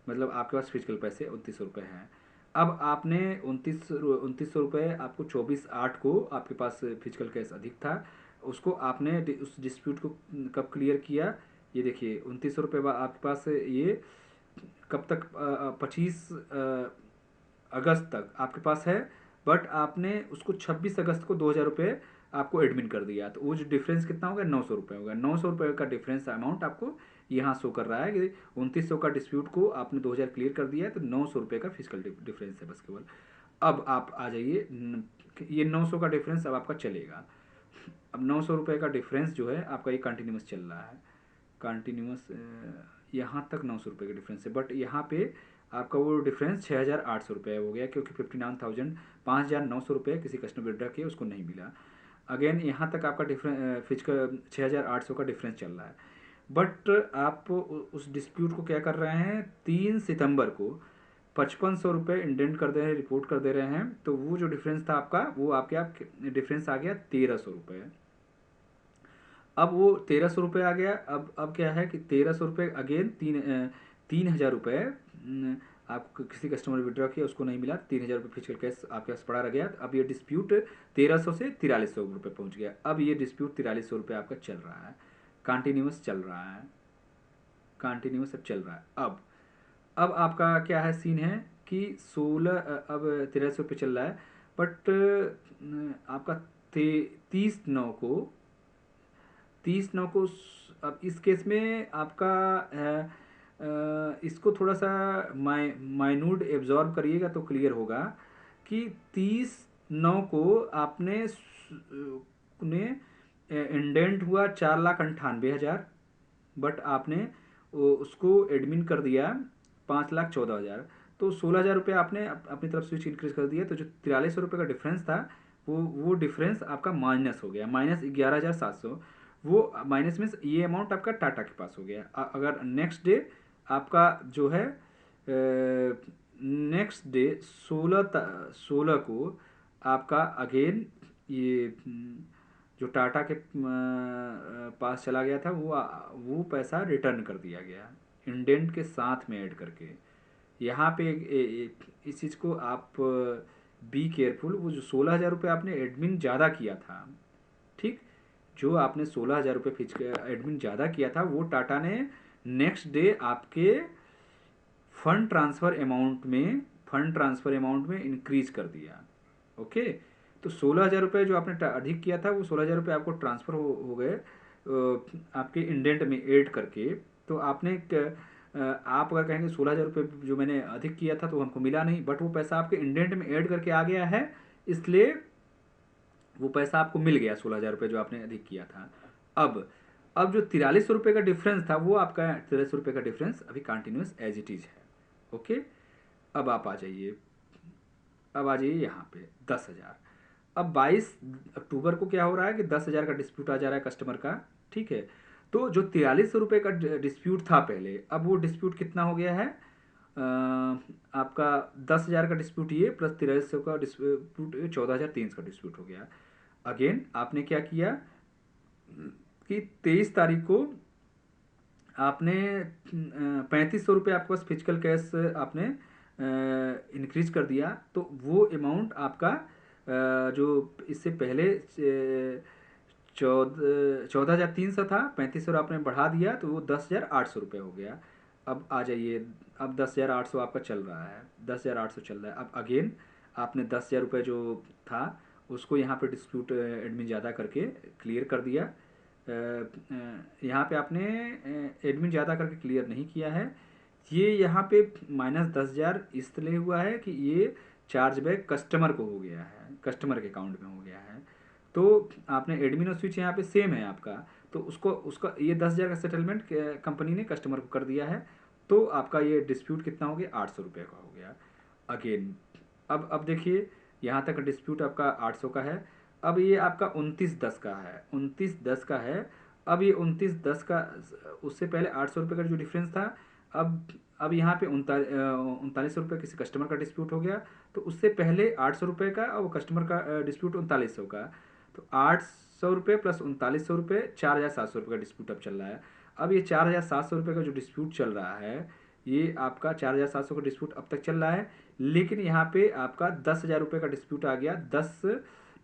मतलब आपके पास फिजिकल पैसे 2900 रुपये हैं। अब आपने 2900 रुपये आपको 24/8 को आपके पास फिजिकल कैश अधिक था, उसको आपने उस डिस्प्यूट को कब क्लियर किया? ये देखिए 2900 रुपये आपके पास ये कब तक 25 अगस्त तक आपके पास है, बट आपने उसको 26 अगस्त को 2000 रुपये आपको एडमिन कर दिया, तो वो जो डिफरेंस कितना होगा? 900 रुपये होगा। 900 रुपये का डिफरेंस अमाउंट आपको यहाँ शो कर रहा है कि 2900 का डिस्प्यूट को आपने 2000 क्लियर कर दिया है, तो 900 रुपये का फिजिकल डिफरेंस है बस केवल। अब आप आ जाइए, ये 900 का डिफरेंस अब आपका चलेगा। अब 900 रुपये का डिफरेंस जो है आपका ये कंटिन्यूस चल रहा है, कंटिन्यूस यहाँ तक 900 रुपये का डिफरेंस है, बट यहाँ पे आपका वो डिफरेंस 6800 रुपये हो गया, क्योंकि 59,000 किसी कस्टमर विड्रा किए उसको नहीं मिला। अगेन यहाँ तक आपका डिफरेंस फिजिकल 6800 का डिफरेंस चल रहा है, बट आप उस डिस्प्यूट को क्या कर रहे हैं? 3 सितंबर को 5500 रुपये इंडेंट कर दे रहे हैं, रिपोर्ट कर दे रहे हैं, तो वो जो डिफरेंस था आपका, वो आपके डिफरेंस आ गया 1300 रुपये। अब वो 1300 रुपये आ गया। अब क्या है कि 1300 रुपये अगेन 3000 रुपये आपको किसी कस्टमर विड्रॉ किया उसको नहीं मिला, 3000 रुपये फिजिकल कैश आपके पास पड़ा रह गया। अब ये डिस्प्यूट 1300 से 4300 रुपये पहुंच गया। अब ये डिस्प्यूट 4300 रुपये आपका चल रहा है, कंटिन्यूस चल रहा है, कंटिन्यूस अब चल रहा है। अब आपका क्या है सीन है कि 16 अब 1300 रुपये चल रहा है, बट आपका 30/9 को अब इस केस में आपका इसको थोड़ा सा माइन्यूट एब्जॉर्ब करिएगा तो क्लियर होगा कि 30/9 को आपने ने इंडेंट हुआ 4,98,000, बट आपने उसको एडमिन कर दिया 5,14,000, तो 16,000 रुपये आपने अपनी तरफ स्विच इंक्रीज कर दिया, तो जो 4300 रुपये का डिफरेंस था वो डिफरेंस आपका माइनस हो गया, -11,700। वो माइनस मीन्स ये अमाउंट आपका टाटा के पास हो गया। अगर नेक्स्ट डे आपका जो है नेक्स्ट डे 16 को आपका अगेन ये जो टाटा के पास चला गया था वो पैसा रिटर्न कर दिया गया इंडेंट के साथ में ऐड करके। यहाँ पे इस चीज़ को आप बी केयरफुल। वो जो 16,000 रुपये आपने एडमिन ज़्यादा किया था, ठीक, जो आपने 16,000 रुपये एडमिन ज़्यादा किया था, वो टाटा ने नेक्स्ट डे आपके फंड ट्रांसफ़र अमाउंट में इंक्रीज कर दिया। ओके, तो 16,000 रुपये जो आपने अधिक किया था वो 16,000 रुपये आपको ट्रांसफ़र हो गए आपके इंडेंट में ऐड करके। तो आपने आप अगर कहेंगे 16,000 रुपये जो मैंने अधिक किया था तो हमको मिला नहीं, बट वो पैसा आपके इंडेंट में ऐड करके आ गया है, इसलिए वो पैसा आपको मिल गया 16,000 रुपये जो आपने अधिक किया था। अब जो 4300 रुपये का डिफरेंस था वो आपका 4300 रुपये का डिफरेंस अभी कंटिन्यूस एज इट इज़ है। ओके, अब आप आ जाइए यहाँ पे 10,000। अब 22 अक्टूबर को क्या हो रहा है कि 10,000 का डिस्प्यूट आ जा रहा है कस्टमर का, ठीक है। तो जो 4300 रुपये का डिस्प्यूट था पहले, अब वो डिस्प्यूट कितना हो गया है? आपका 10,000 का डिस्प्यूट ये प्लस 4300 का डिस्प्यूट 14,300 का डिस्प्यूट हो गया। अगेन आपने क्या किया कि 23 तारीख को आपने 3500 रुपये आपके पास फिजिकल कैश आपने इंक्रीज कर दिया, तो वो अमाउंट आपका जो इससे पहले 14,300 था, 3500 आपने बढ़ा दिया तो वो 10,800 रुपये हो गया। अब आ जाइए, अब 10,800 आपका चल रहा है, 10,800 चल रहा है। अब अगेन आपने 10,000 रुपये जो था उसको यहाँ पे डिस्प्यूट एडमिन ज़्यादा करके क्लियर कर दिया। यहाँ पे आपने एडमिन ज़्यादा करके क्लियर नहीं किया है, ये यहाँ पे -10,000 इसलिए हुआ है कि ये चार्जबैक कस्टमर को हो गया है, कस्टमर के अकाउंट में हो गया है। तो आपने एडमिन और स्विच यहाँ पे सेम है आपका, तो उसका ये 10,000 का सेटलमेंट कंपनी ने कस्टमर को कर दिया है, तो आपका ये डिस्प्यूट कितना हो गया? 800 रुपये का हो गया। अगेन अब देखिए यहाँ तक डिस्प्यूट आपका 800 का है। अब ये आपका 29/10 का है, 29/10 का है। अब ये 29/10 का, उससे पहले 800 रुपये का जो डिफरेंस था, अब यहाँ पे 3900 रुपये किसी कस्टमर का डिस्प्यूट हो गया, तो उससे पहले 800 रुपये का और कस्टमर का डिस्प्यूट 3900 का, तो 800 रुपये प्लस 3900 रुपये 4,700 रुपये का डिस्प्यूट अब चल रहा है। अब ये 4,700 रुपये का जो डिस्प्यूट चल रहा है, ये आपका 4,700 का डिस्प्यूट अब तक चल रहा है, लेकिन यहाँ पे आपका 10,000 रुपये का डिस्प्यूट आ गया 10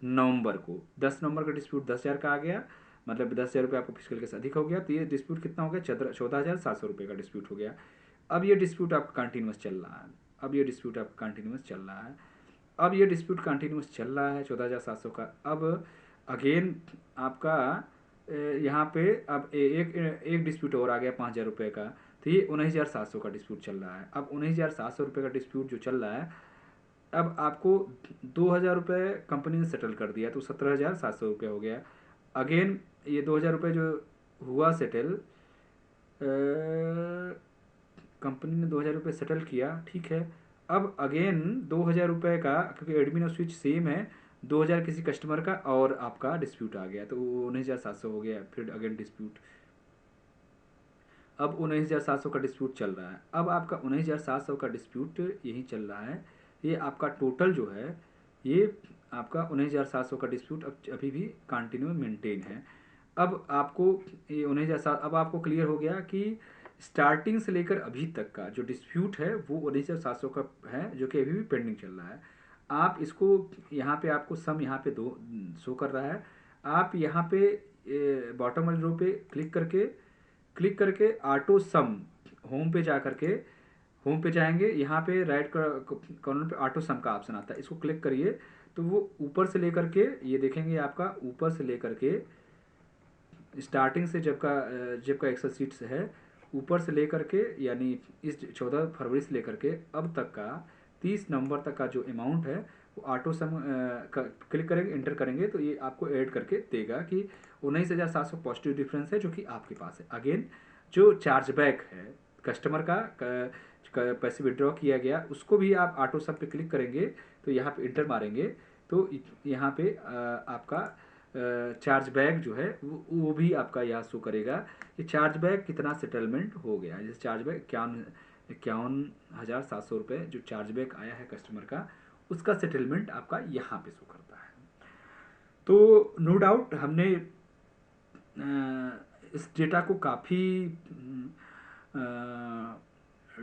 नवंबर को। 10 नवंबर का डिस्प्यूट 10,000 का आ गया, मतलब 10,000 रुपये आपको फिजिकल केस अधिक हो गया, तो ये डिस्प्यूट कितना हो गया, 14,700 रुपये का डिस्प्यूट हो गया। अब ये डिस्प्यूट आपका कंटिन्यूस चल रहा है, अब ये डिस्प्यूट आपका कंटिन्यूस चल रहा है, अब ये डिस्प्यूट कंटिन्यूस चल रहा है 14,700 का। अब अगेन आपका यहाँ पे अब एक एक डिस्प्यूट और आ गया 5,000 रुपये का, तो ये 19,700 का डिस्प्यूट चल रहा है। अब 19,700 रुपये का डिस्प्यूट जो चल रहा है, अब आपको 2,000 रुपये कंपनी ने सेटल कर दिया, तो 17,700 रुपये हो गया। अगेन ये 2,000 रुपये जो हुआ सेटल, कंपनी ने 2,000 रुपये सेटल किया, ठीक है। अब अगेन 2,000 रुपये का, क्योंकि एडमिन और स्विच सेम है, 2,000 किसी कस्टमर का और आपका डिस्प्यूट आ गया, तो 19,700 हो गया। फिर अगेन डिस्प्यूट, अब 19,700 का डिस्प्यूट चल रहा है। अब आपका 19,700 का डिस्प्यूट यही चल रहा है, ये आपका टोटल जो है, ये आपका 19,700 का डिस्प्यूट अब अभी भी कंटिन्यू मेंटेन है। अब आपको ये 19,700, अब आपको क्लियर हो गया कि स्टार्टिंग से लेकर अभी तक का जो डिस्प्यूट है वो 19,700 का है, जो कि अभी भी पेंडिंग चल रहा है। आप इसको यहाँ पे आपको सम यहाँ पे दो शो कर रहा है, आप यहाँ पे बॉटम वाली रो पे क्लिक करके ऑटो सम, होम पे जा करके, होम पे जाएंगे, यहाँ पे राइट कॉर्नर पे ऑटो सम का ऑप्शन आता है, इसको क्लिक करिए तो वो ऊपर से लेकर के ये देखेंगे आपका, ऊपर से लेकर के स्टार्टिंग से जब का एक्सेल शीट है, ऊपर से लेकर के यानी इस 14 फरवरी से लेकर के अब तक का 30 नवंबर तक का जो अमाउंट है वो ऑटो सम क्लिक करेंगे, इंटर करेंगे तो ये आपको ऐड करके देगा कि 19,700 पॉजिटिव डिफरेंस है जो कि आपके पास है। अगेन जो चार्जबैक है कस्टमर का पैसे विड्रॉ किया गया, उसको भी आप ऑटो सम पे क्लिक करेंगे, तो यहाँ पे इंटर मारेंगे तो यहाँ पे आपका चार्जबैक जो है वो भी आपका यहाँ शो करेगा कि चार्जबैक कितना सेटलमेंट हो गया। जैसे चार्जबैक 51,700 रुपये जो चार्जबैक आया है कस्टमर का, उसका सेटलमेंट आपका यहाँ पे शो करता है। तो नो डाउट हमने इस डेटा को काफ़ी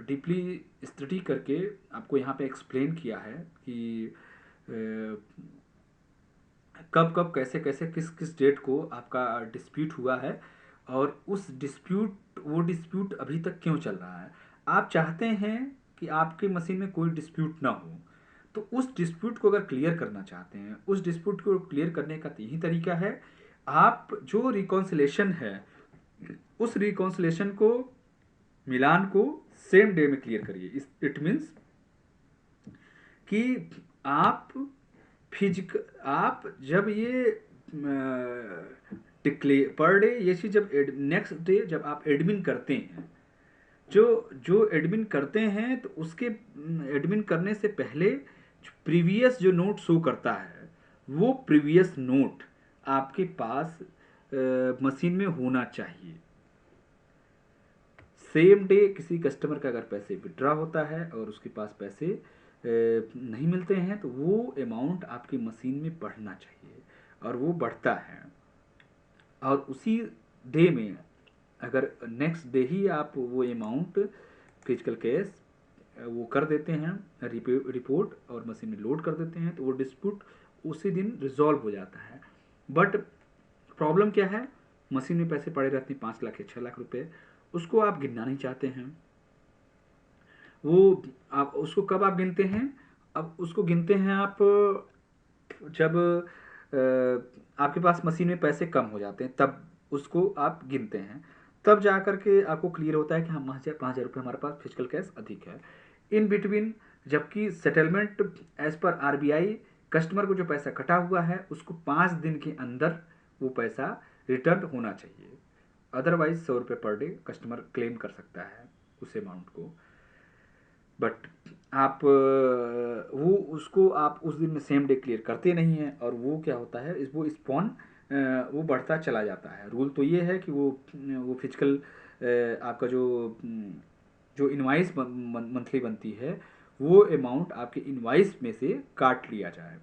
डीपली स्टडी करके आपको यहाँ पे एक्सप्लेन किया है कि कब कब कैसे कैसे किस किस डेट को आपका डिस्प्यूट हुआ है, और उस वो डिस्प्यूट अभी तक क्यों चल रहा है। आप चाहते हैं कि आपके मशीन में कोई डिस्प्यूट ना हो, तो उस डिस्प्यूट को अगर क्लियर करना चाहते हैं, उस डिस्प्यूट को क्लियर करने का यही तरीका है, आप जो रिकॉन्सिलेशन है उस रिकॉन्सिलेशन को, मिलान को सेम डे में क्लियर करिए। इट मीन्स कि आप जब ये डिक्लेयर पर डे ये चीज़ जब नेक्स्ट डे जब आप एडमिन करते हैं, जो एडमिन करते हैं तो उसके एडमिन करने से पहले प्रीवियस जो नोट शो करता है, वो प्रीवियस नोट आपके पास मशीन में होना चाहिए। सेम डे किसी कस्टमर का अगर पैसे विड्रॉ होता है और उसके पास पैसे नहीं मिलते हैं, तो वो अमाउंट आपकी मशीन में बढ़ना चाहिए, और वो बढ़ता है। और उसी डे में अगर नेक्स्ट डे ही आप वो अमाउंट फिजिकल केस वो कर देते हैं रिपोर्ट और मशीन में लोड कर देते हैं, तो वो डिस्प्यूट उसी दिन रिजॉल्व हो जाता है। बट प्रॉब्लम क्या है, मशीन में पैसे पड़े रहते हैं 5 लाख या 6 लाख रुपए, उसको आप गिनना नहीं चाहते हैं। वो आप उसको कब आप गिनते हैं, अब उसको गिनते हैं आप जब आपके पास मशीन में पैसे कम हो जाते हैं, तब उसको आप गिनते हैं। तब जा कर के आपको क्लियर होता है कि हाँ 5,000 रुपये हमारे पास फिजिकल कैश अधिक है। इन बिटवीन जबकि सेटलमेंट एज पर आरबीआई कस्टमर को जो पैसा कटा हुआ है उसको 5 दिन के अंदर वो पैसा रिटर्न होना चाहिए, अदरवाइज 100 रुपये पर डे कस्टमर क्लेम कर सकता है उस अमाउंट को। बट आप वो उसको आप उस दिन में सेम डे क्लियर करते नहीं हैं, और वो क्या होता है वो स्पॉन वो बढ़ता चला जाता है। रूल तो ये है कि वो फिजिकल आपका जो इनवाइस मंथली बनती है वो अमाउंट आपके इनवाइस में से काट लिया जाए,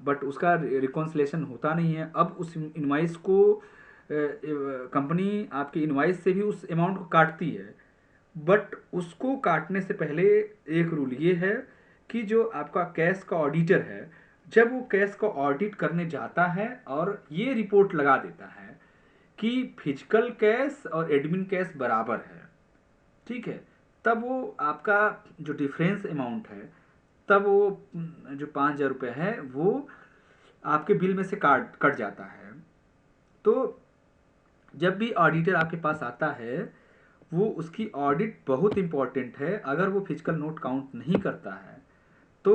बट उसका रिकॉन्सिलेशन होता नहीं है। अब उस इनवाइस को कंपनी आपके इनवाइस से भी उस अमाउंट को काटती है, बट उसको काटने से पहले एक रूल ये है कि जो आपका कैश का ऑडिटर है, जब वो कैश का ऑडिट करने जाता है और ये रिपोर्ट लगा देता है कि फिजिकल कैश और एडमिन कैश बराबर है, ठीक है, तब वो आपका जो डिफरेंस अमाउंट है, तब वो जो 5,000 रुपये है वो आपके बिल में से काट कट जाता है। तो जब भी ऑडिटर आपके पास आता है, वो उसकी ऑडिट बहुत इंपॉर्टेंट है। अगर वो फिजिकल नोट काउंट नहीं करता है तो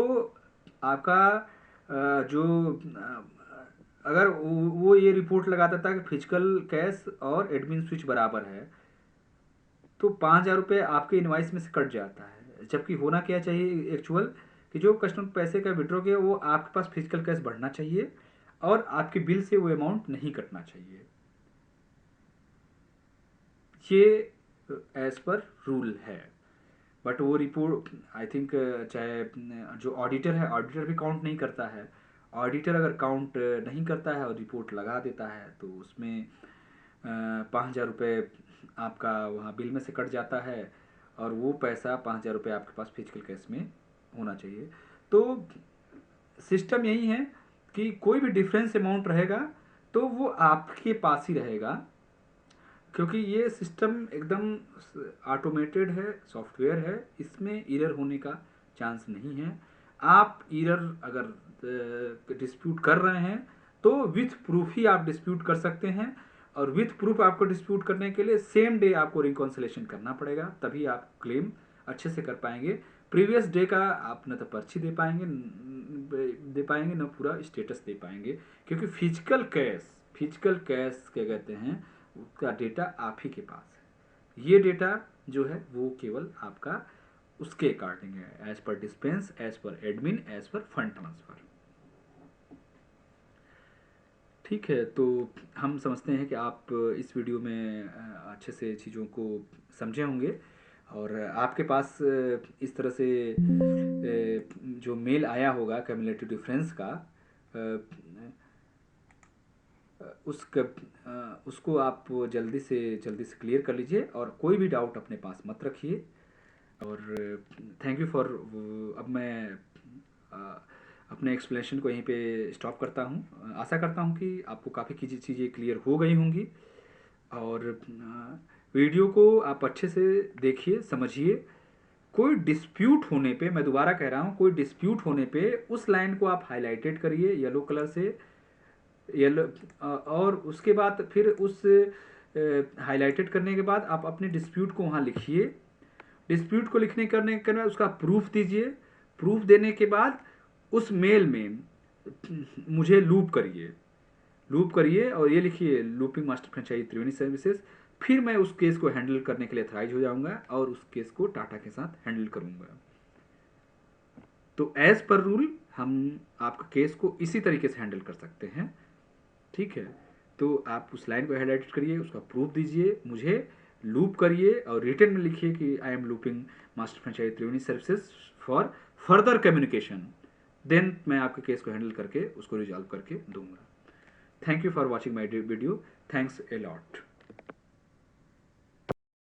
आपका जो अगर वो ये रिपोर्ट लगा देता है कि फिजिकल कैश और एडमिन स्विच बराबर है, तो 5,000 रुपये आपके इनवाइस में से कट जाता है। जबकि होना क्या चाहिए एक्चुअल, कि जो कस्टमर पैसे का विड्रॉ किया वो आपके पास फिजिकल कैश बढ़ना चाहिए और आपके बिल से वो अमाउंट नहीं कटना चाहिए। ये एज पर रूल है। बट वो रिपोर्ट आई थिंक चाहे जो ऑडिटर है, ऑडिटर भी काउंट नहीं करता है। ऑडिटर अगर काउंट नहीं करता है और रिपोर्ट लगा देता है तो उसमें 5,000 रुपये आपका वहाँ बिल में से कट जाता है और वो पैसा 5,000 रुपये आपके पास फिजिकल कैश में होना चाहिए। तो सिस्टम यही है कि कोई भी डिफरेंस अमाउंट रहेगा तो वो आपके पास ही रहेगा, क्योंकि ये सिस्टम एकदम ऑटोमेटेड है, सॉफ्टवेयर है, इसमें एरर होने का चांस नहीं है। आप एरर अगर डिस्प्यूट कर रहे हैं तो विथ प्रूफ ही आप डिस्प्यूट कर सकते हैं, और विथ प्रूफ आपको डिस्प्यूट करने के लिए सेम डे आपको रिकॉन्सिलेशन करना पड़ेगा, तभी आप क्लेम अच्छे से कर पाएंगे। प्रीवियस डे का आप न तो पर्ची दे पाएंगे न पूरा स्टेटस दे पाएंगे, क्योंकि फिजिकल कैश क्या कहते हैं, उसका डेटा आप ही के पास है। ये डेटा जो है वो केवल आपका उसके अकॉर्डिंग है, एज पर डिस्पेंस, एज पर एडमिन, एज पर फंड ट्रांसफर। ठीक है, तो हम समझते हैं कि आप इस वीडियो में अच्छे से चीज़ों को समझे होंगे, और आपके पास इस तरह से जो मेल आया होगा क्यूमुलेटिव डिफरेंस का, उसको आप जल्दी से क्लियर कर लीजिए और कोई भी डाउट अपने पास मत रखिए। और थैंक यू फॉर, अब मैं अ, अपने एक्सप्लेनेशन को यहीं पे स्टॉप करता हूँ। आशा करता हूँ कि आपको काफ़ी चीज़ें क्लियर हो गई होंगी, और वीडियो को आप अच्छे से देखिए, समझिए। कोई डिस्प्यूट होने पे, मैं दोबारा कह रहा हूँ, कोई डिस्प्यूट होने पे उस लाइन को आप हाईलाइटेड करिए येलो कलर से, येलो, और उसके बाद फिर उस हाईलाइटेड करने के बाद आप अपने डिस्प्यूट को वहाँ लिखिए। डिस्प्यूट को करने के बाद उसका प्रूफ दीजिए। प्रूफ देने के बाद उस मेल में मुझे लूप करिए और ये लिखिए looping master franchisee Triveni services. फिर मैं उस केस को हैंडल करने के लिए अथराइज हो जाऊंगा और उस केस को टाटा के साथ हैंडल करूंगा। तो एज पर रूल हम आपका केस को इसी तरीके से हैंडल कर सकते हैं। ठीक है, तो आप उस लाइन को हाईलाइट करिए, उसका प्रूफ दीजिए, मुझे लूप करिए और रिटर्न में लिखिए कि I am looping master franchisee Triveni services for further communication. Then मैं आपके केस को हैंडल करके उसको रिजॉल्व करके दूंगा। Thank you for watching my video. Thanks a lot.